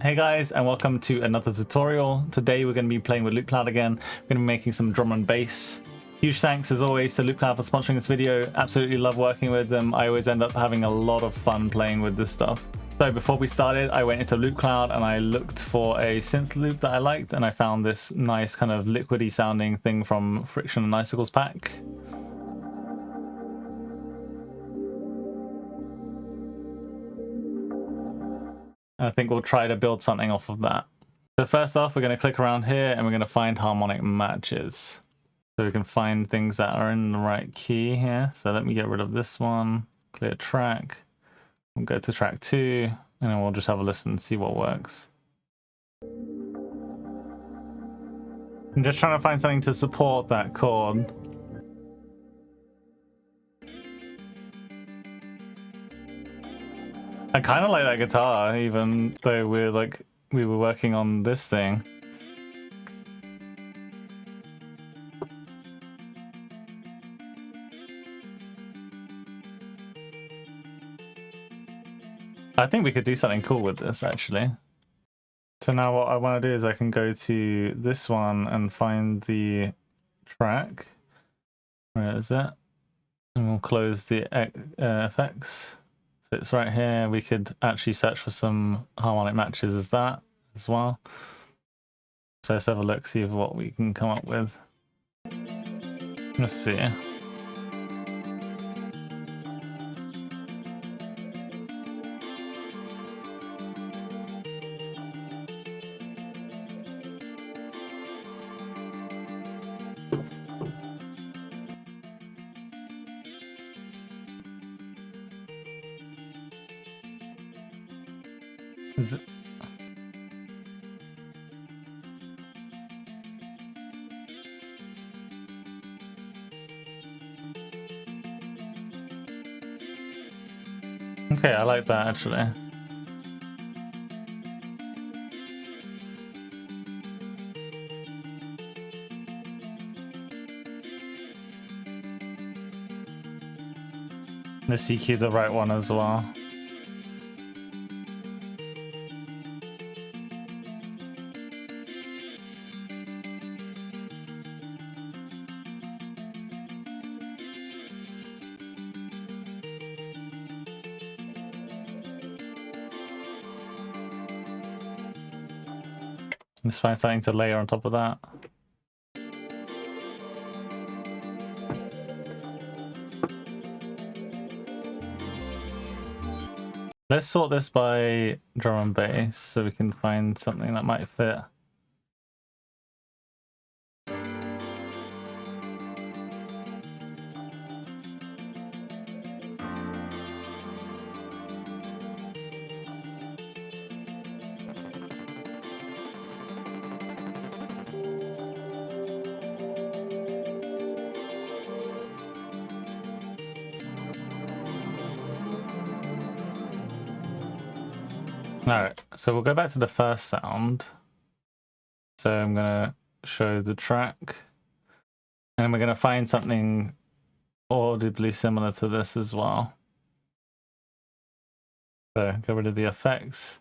Hey guys, and welcome to another tutorial. Today we're going to be playing with Loopcloud again. We're going to be making some drum and bass. Huge thanks as always to Loopcloud for sponsoring this video. Absolutely love working with them. I always end up having a lot of fun playing with this stuff. So before we started, I went into Loopcloud and I looked for a synth loop that I liked, and I found this nice kind of liquidy sounding thing from Friction and Icicles pack. I think we'll try to build something off of that. So first off, we're going to click around here and we're going to find harmonic matches. So we can find things that are in the right key here. So let me get rid of this one, clear track. We'll go to track 2 and then we'll just have a listen and see what works. I'm just trying to find something to support that chord. I kind of like that guitar, even though we were working on this thing. I think we could do something cool with this, actually. So now what I want to do is I can go to this one and find the track. Where is it? And we'll close the effects. So it's right here. We could actually search for some harmonic matches as that as well. So let's have a look, see what we can come up with. Let's see. Is it... Okay, I like that actually. Let's EQ the right one as well. Let's find something to layer on top of that. Let's sort this by drum and bass so we can find something that might fit. Alright, so we'll go back to the first sound. So I'm gonna show the track. And we're gonna find something audibly similar to this as well. So get rid of the effects.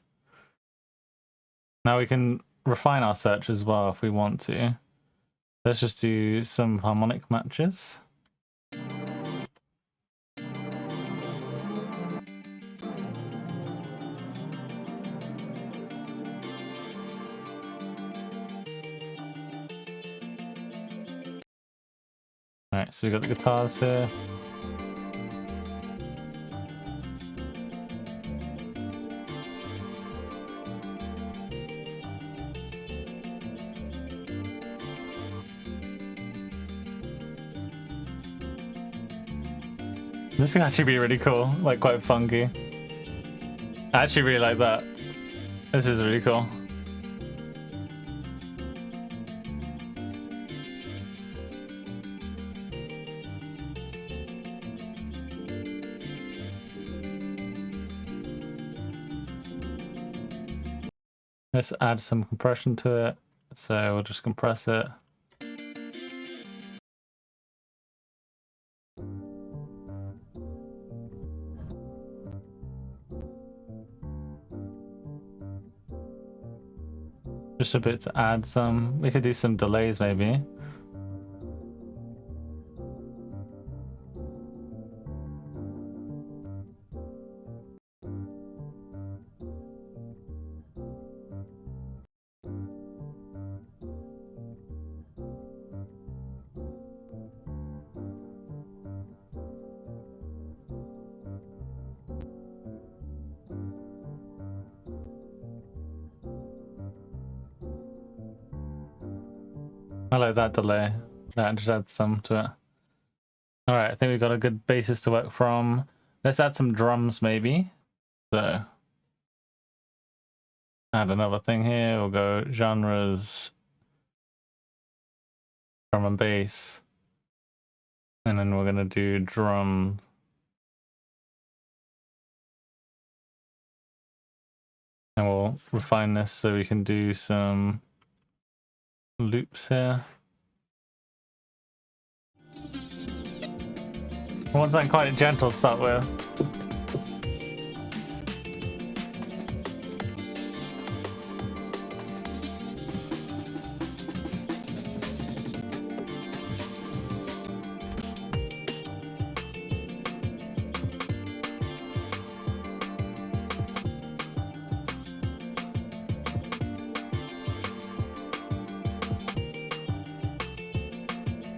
Now we can refine our search as well if we want to. Let's just do some harmonic matches. Alright, so we got the guitars here. This can actually be really cool, like quite funky. I actually really like that. This is really cool. Let's add some compression to it. So we'll just compress it. Just a bit to add some. We could do some delays maybe. I like that delay. That just adds some to it. All right, I think we've got a good basis to work from. Let's add some drums maybe. So add another thing here. We'll go genres, drum and bass. And then we're gonna do drum. And we'll refine this so we can do some loops here. I want something quite gentle to start with.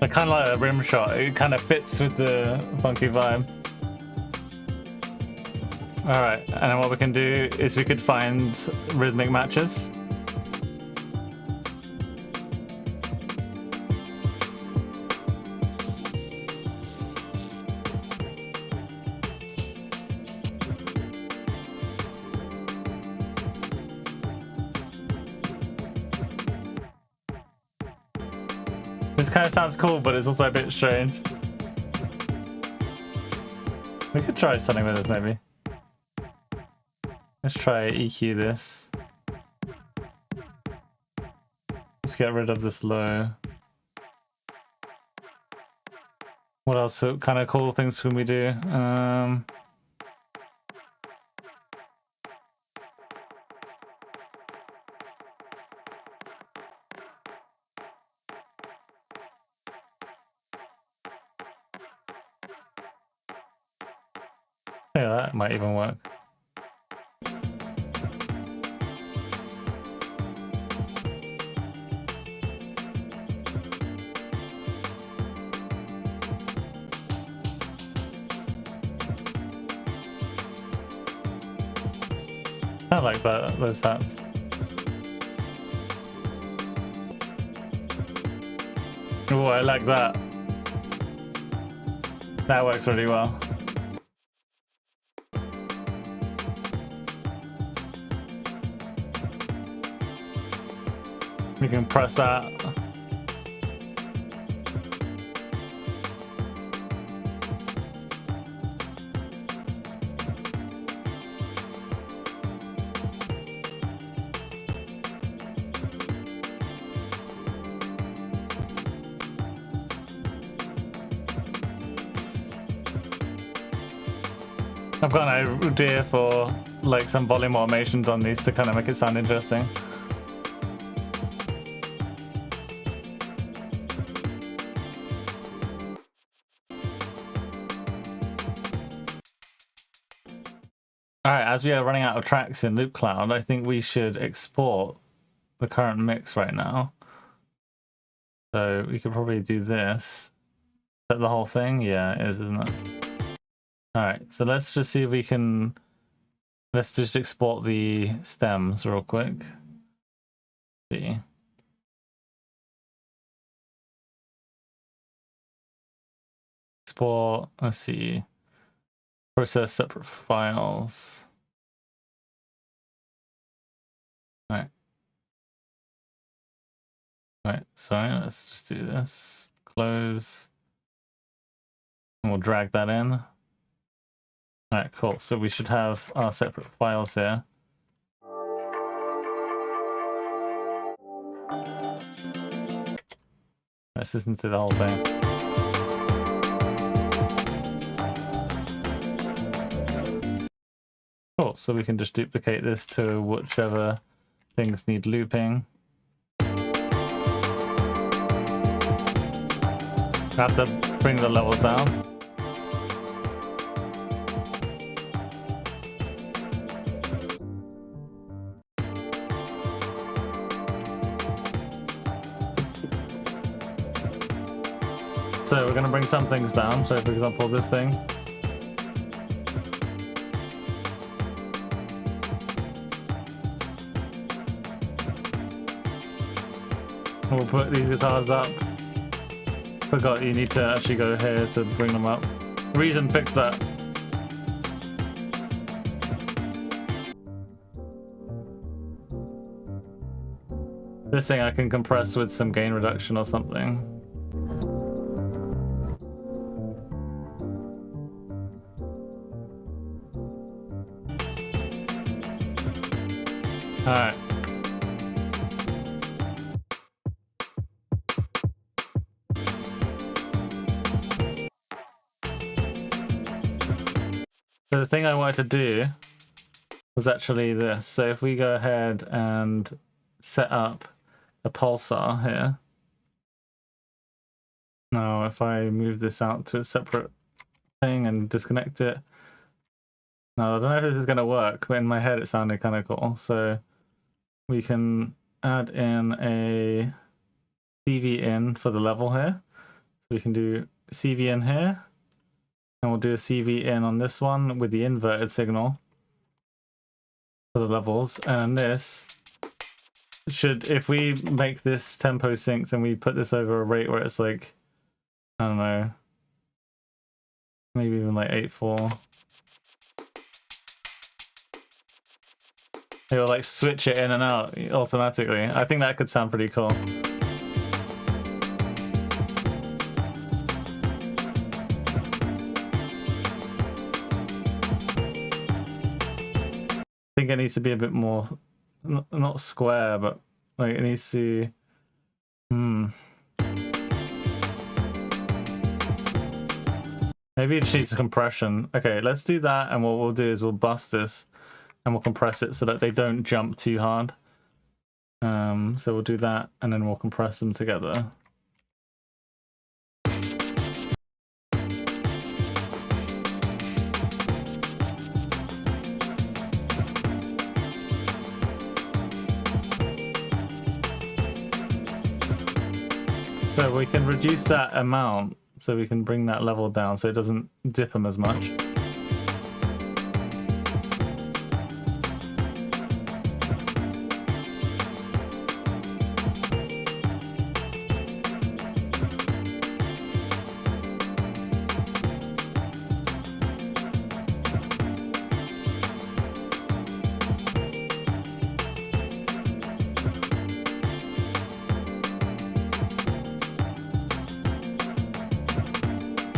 I kind of like a rim shot. It kind of fits with the funky vibe. All right, and then what we can do is we could find rhythmic matches. This kind of sounds cool, but it's also a bit strange. We could try something with this, maybe. Let's try EQ this. Let's get rid of this low. What else kind of cool things can we do? Yeah, that might even work. I like that, those hats. Oh, I like that. That works really well. We can press that. I've got an idea for like some volume automations on these to kind of make it sound interesting. Alright, as we are running out of tracks in Loopcloud, I think we should export the current mix right now. So we could probably do this. Is that the whole thing? Yeah, it is, isn't it? Alright, so let's just see if we can... Let's just export the stems real quick. See. Export, let's see. Process separate files. Right. Right, sorry, let's just do this. Close. And we'll drag that in. Alright, cool. So we should have our separate files here. Let's listen to the whole thing. Cool, so we can just duplicate this to whichever things need looping. have to bring the levels down. So we're going to bring some things down. So for example, this thing. We'll put these guitars up. Forgot you need to actually go here to bring them up. Reason fix that. This thing I can compress with some gain reduction or something. Alright. So the thing I wanted to do was actually this. So if we go ahead and set up a pulsar here. Now if I move this out to a separate thing and disconnect it. Now I don't know if this is going to work, but in my head it sounded kind of cool. So we can add in a CV in for the level here. So we can do CV in here. And we'll do a CV in on this one with the inverted signal for the levels. And this should, if we make this tempo syncs and we put this over a rate where it's like, I don't know, maybe even like 8/4. It will like switch it in and out automatically. I think that could sound pretty cool. I think it needs to be a bit more, not square, but like it needs to, maybe it needs a compression. Okay, let's do that, and what we'll do is we'll bust this and we'll compress it so that they don't jump too hard. So we'll do that, and then we'll compress them together. So we can reduce that amount, so we can bring that level down so it doesn't dip them as much.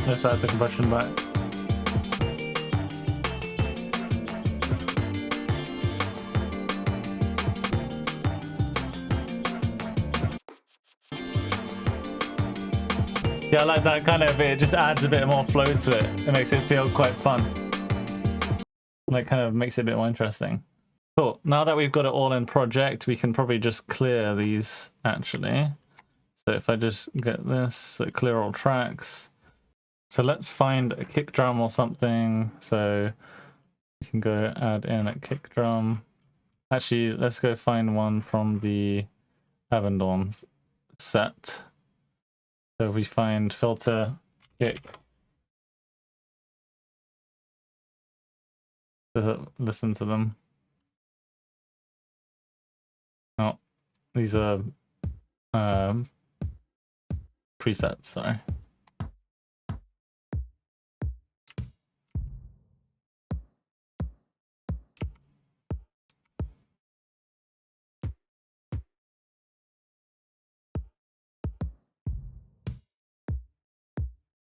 Let's add the compression back. Yeah, I like that kind of, it just adds a bit more flow to it. It makes it feel quite fun. Like kind of makes it a bit more interesting. Cool, now that we've got it all in project, we can probably just clear these actually. So if I just get this, so clear all tracks. So let's find a kick drum or something. So we can go add in a kick drum. Actually, let's go find one from the Avendorn set. So if we find filter, kick, listen to them. Oh, these are presets, sorry.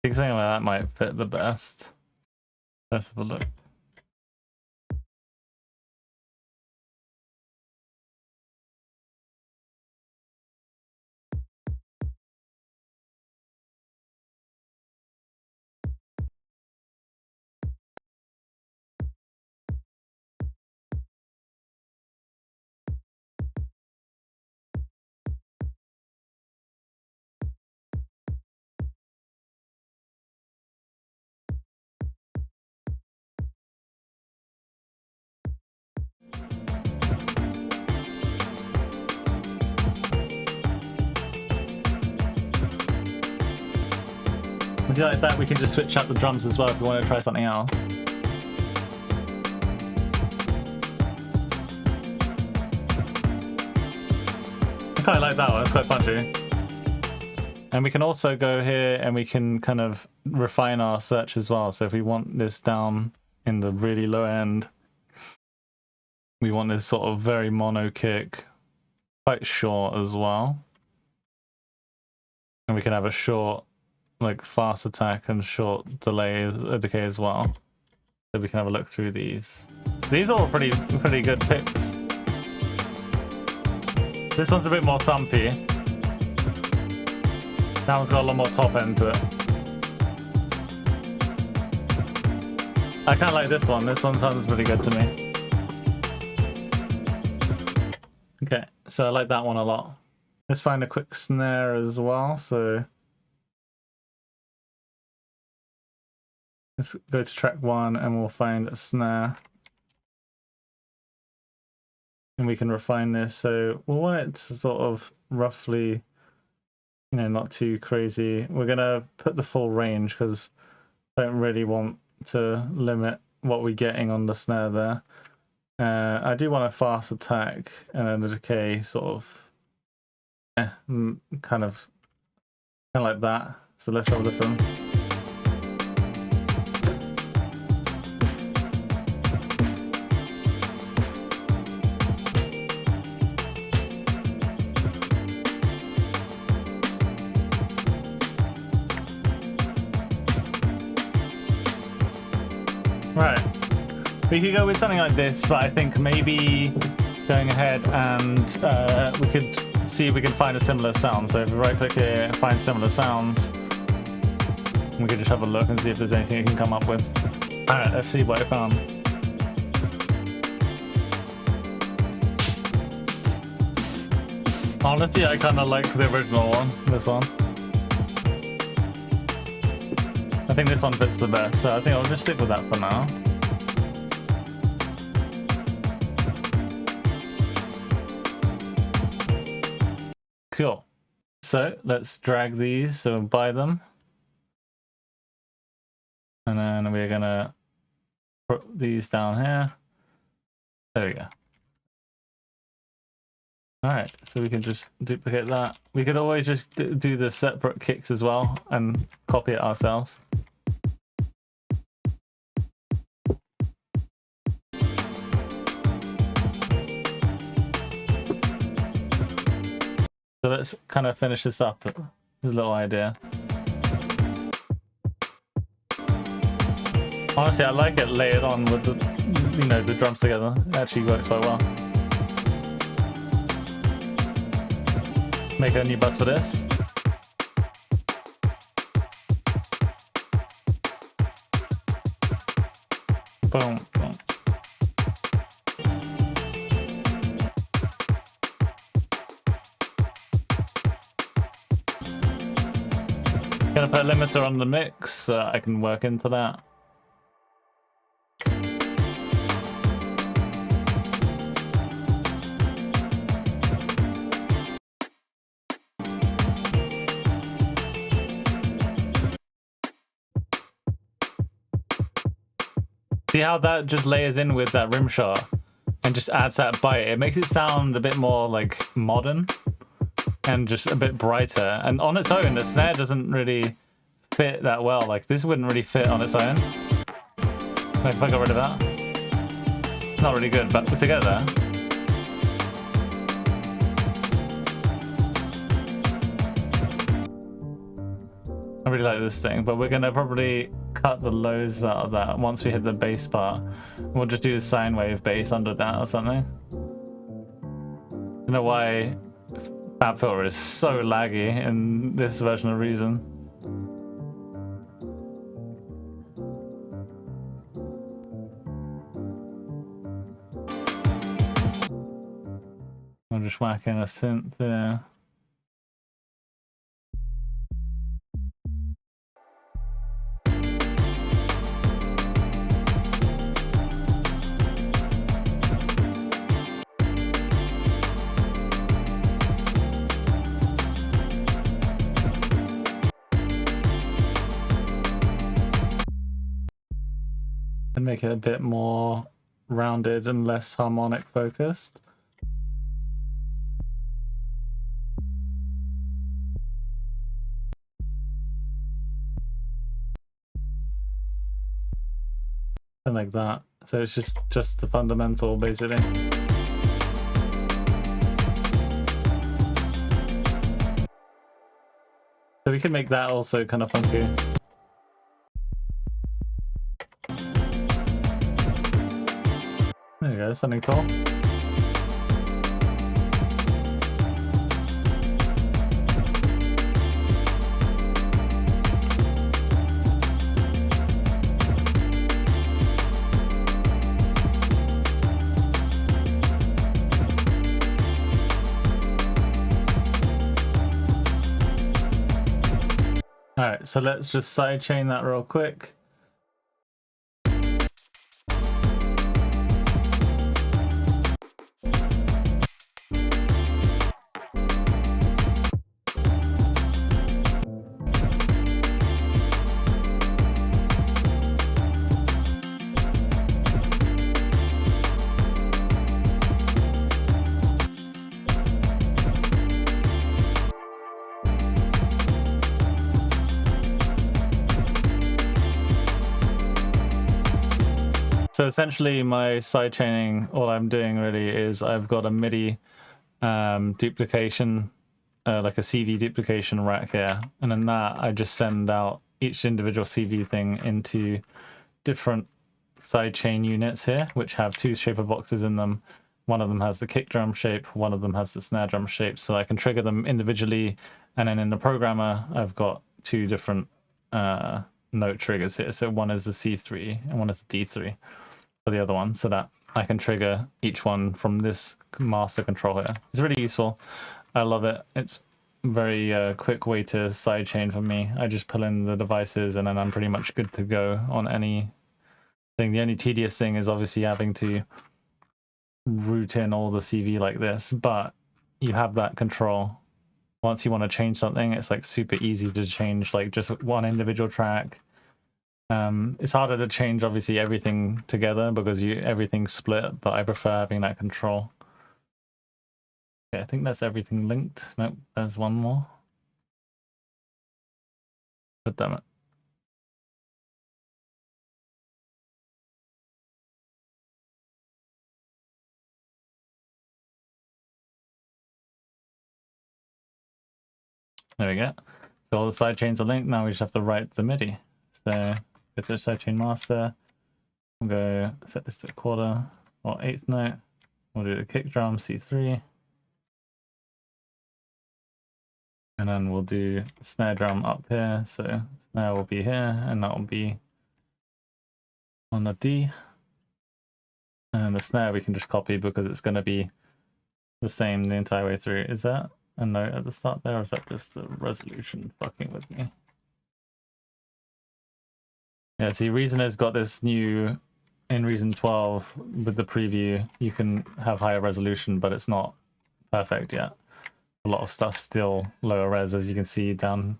I think something like that might fit the best. Let's have a look. And see, like that, we can just switch up the drums as well if we want to try something else. I quite like that one, it's quite punchy. And we can also go here and we can kind of refine our search as well. So if we want this down in the really low end, we want this sort of very mono kick, quite short as well. And we can have a short, like fast attack and short decay as well. So we can have a look through these. These are all pretty good picks. This one's a bit more thumpy. That one's got a lot more top end to it. I kind of like this one. This one sounds really good to me. Okay, so I like that one a lot. Let's find a quick snare as well. So let's go to track 1 and we'll find a snare. And we can refine this. So we'll want it to sort of roughly, you know, not too crazy. We're gonna put the full range because I don't really want to limit what we're getting on the snare there. I do want a fast attack and then a decay sort of kind of like that. So let's have a listen. Right, we could go with something like this, but I think maybe going ahead and we could see if we can find a similar sound. So if we right click here and find similar sounds, we could just have a look and see if there's anything you can come up with. Alright, let's see what I found. Honestly, I kind of like the original one, this one. I think this one fits the best, so I think I'll just stick with that for now. Cool. So let's drag these, so buy them. And then we're gonna put these down here. There we go. Alright, so we can just duplicate that. We could always just do the separate kicks as well and copy it ourselves. So let's kind of finish this up with a little idea. Honestly, I like it layered on with the, you know, the drums together. It actually works quite well. Make a new bus for this. Boom, boom. Gonna put a limiter on the mix so I can work into that. See how that just layers in with that rim shot and just adds that bite. It makes it sound a bit more like modern and just a bit brighter. And on its own, the snare doesn't really fit that well. Like this wouldn't really fit on its own. Like if I got rid of that, not really good, but together. I really like this thing, but we're gonna probably cut the lows out of that once we hit the bass part. We'll just do a sine wave bass under that or something. I don't know why FabFilter is so laggy in this version of Reason. I'm just whacking a synth there. make it a bit more rounded and less harmonic focused. And like that. So it's just the fundamental basically. So we can make that also kind of funky. There you go, something cool. All right, so let's just sidechain that real quick. So essentially my sidechaining, all I'm doing really is I've got a MIDI duplication, like a CV duplication rack here. And in that, I just send out each individual CV thing into different sidechain units here, which have two shaper boxes in them. One of them has the kick drum shape, one of them has the snare drum shape. So I can trigger them individually. And then in the programmer, I've got two different note triggers here. So one is the C3 and one is the D3 for the other one, so that I can trigger each one from this master control here. It's really useful. I love it. It's a very quick way to sidechain for me. I just pull in the devices and then I'm pretty much good to go on anything. The only tedious thing is obviously having to route in all the CV like this, but you have that control. Once you want to change something, it's like super easy to change like just one individual track. It's harder to change obviously everything together because everything's split, but I prefer having that control. Okay, I think that's everything linked. Nope, there's one more. God damn it. There we go. So all the side chains are linked. Now we just have to write the MIDI. So go to the sidechain master. We'll go set this to a quarter or eighth note. We'll do the kick drum C3. And then we'll do snare drum up here. So snare will be here and that will be on the D. And the snare we can just copy because it's going to be the same the entire way through. Is that a note at the start there, or is that just the resolution fucking with me? Yeah, see, Reasoner's got this new, in Reason 12, with the preview, you can have higher resolution, but it's not perfect yet. A lot of stuff still lower res, as you can see down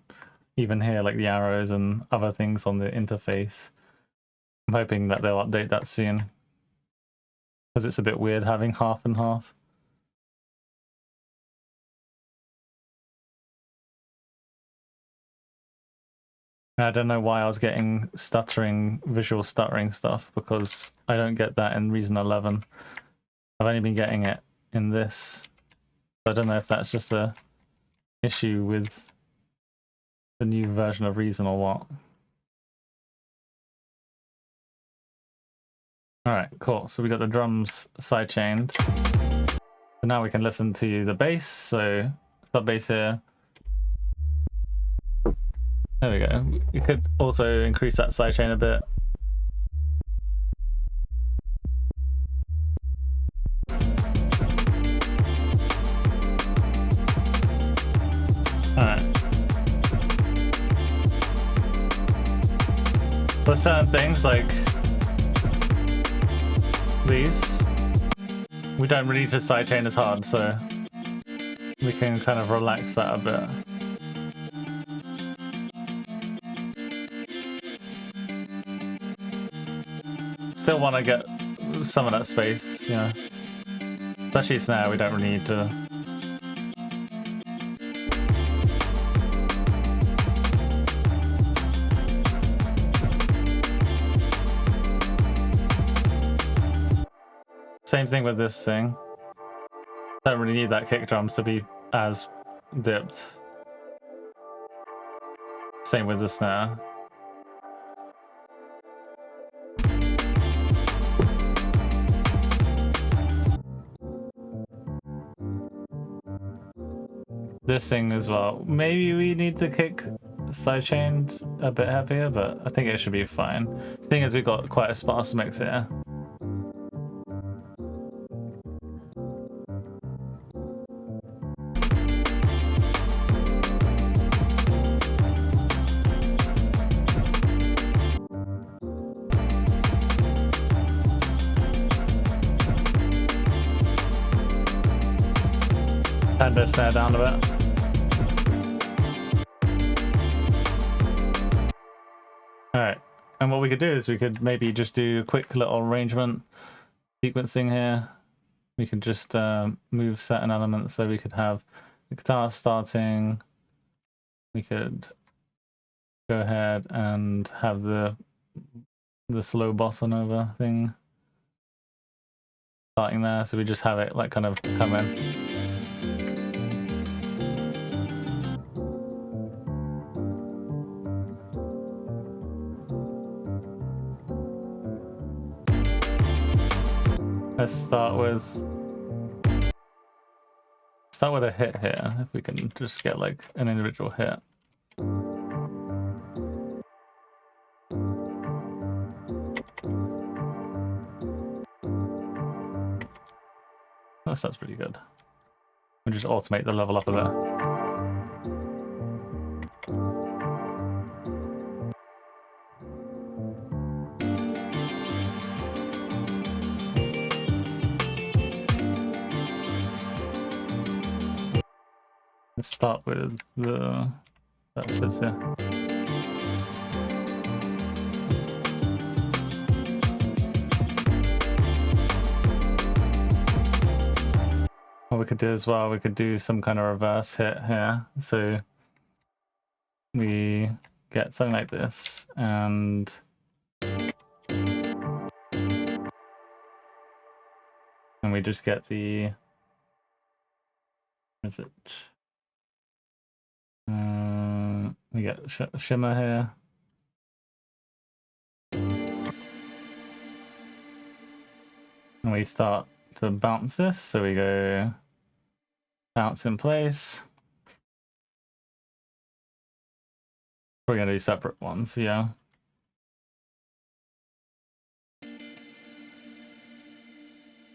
even here, like the arrows and other things on the interface. I'm hoping that they'll update that soon, because it's a bit weird having half and half. I don't know why I was getting visual stuttering stuff, because I don't get that in Reason 11. I've only been getting it in this. I don't know if that's just a issue with the new version of Reason or what. Alright, cool. So we got the drums sidechained. So now we can listen to the bass. So sub bass here. There we go. You could also increase that sidechain a bit. Alright. For certain things like these, we don't really need to sidechain as hard, so we can kind of relax that a bit. Still want to get some of that space, you know. Especially snare, we don't really need to. Same thing with this thing. Don't really need that kick drum to be as dipped. Same with the snare. This thing as well. Maybe we need the kick sidechained a bit heavier, but I think it should be fine. The thing is, we've got quite a sparse mix here. Turn the snare down a bit. Alright, and what we could do is we could maybe just do a quick little arrangement sequencing here. We could just move certain elements, so we could have the guitar starting. We could go ahead and have the slow bossa nova thing starting there, so we just have it like kind of come in. Let's start with a hit here, if we can just get like an individual hit. That sounds pretty good. We'll just automate the level up a bit. Let's start with that fits here. What we could do as well, we could do some kind of reverse hit here. So we get something like this, and we just get the, is it? We get shimmer here. And we start to bounce this, so we go bounce in place. We're going to do separate ones, yeah.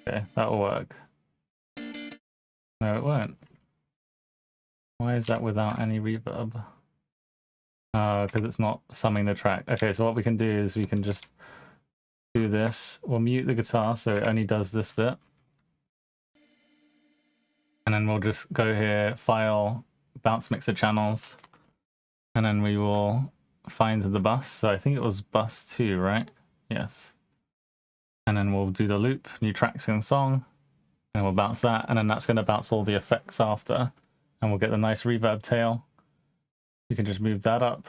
Okay, that'll work. No, it won't. Why is that without any reverb? Because it's not summing the track. Okay, so what we can do is we can just do this. We'll mute the guitar so it only does this bit. And then we'll just go here, File, Bounce Mixer Channels. And then we will find the bus. So I think it was bus 2, right? Yes. And then we'll do the loop, new tracks in song. And we'll bounce that. And then that's going to bounce all the effects after. And we'll get the nice reverb tail. You can just move that up.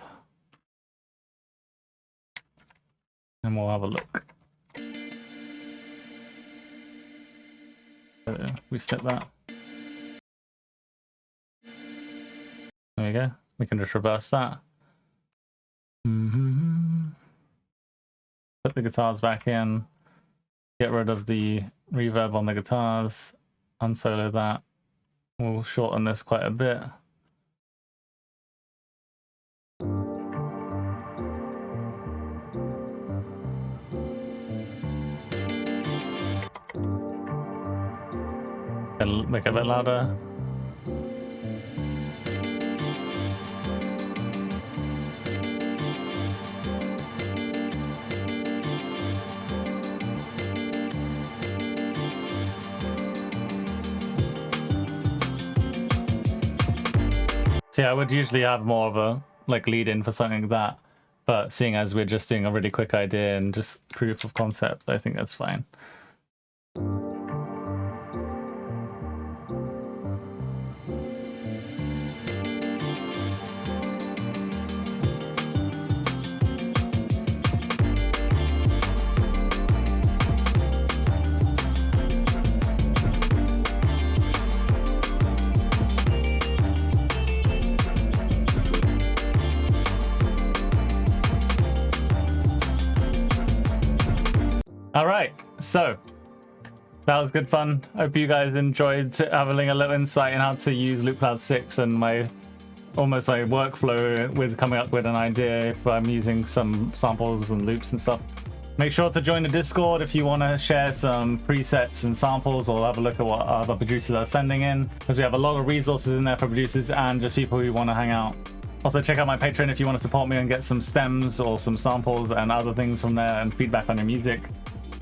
And we'll have a look. So we set that. There we go. We can just reverse that. Put the guitars back in. Get rid of the reverb on the guitars. Unsolo that. We'll shorten this quite a bit. And make it a bit louder. So yeah, I would usually have more of a like lead in for something like that, But seeing as we're just doing a really quick idea and just proof of concept, I think that's fine. All right, so that was good fun. Hope you guys enjoyed having a little insight in how to use Loopcloud 6 and my workflow with coming up with an idea if I'm using some samples and loops and stuff. Make sure to join the Discord if you want to share some presets and samples, or have a look at what other producers are sending in, because we have a lot of resources in there for producers and just people who want to hang out. Also, check out my Patreon if you want to support me and get some stems or some samples and other things from there and feedback on your music.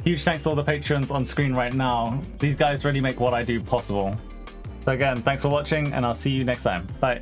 Huge thanks to all the patrons on screen right now. These guys really make what I do possible. So again, thanks for watching, and I'll see you next time. Bye.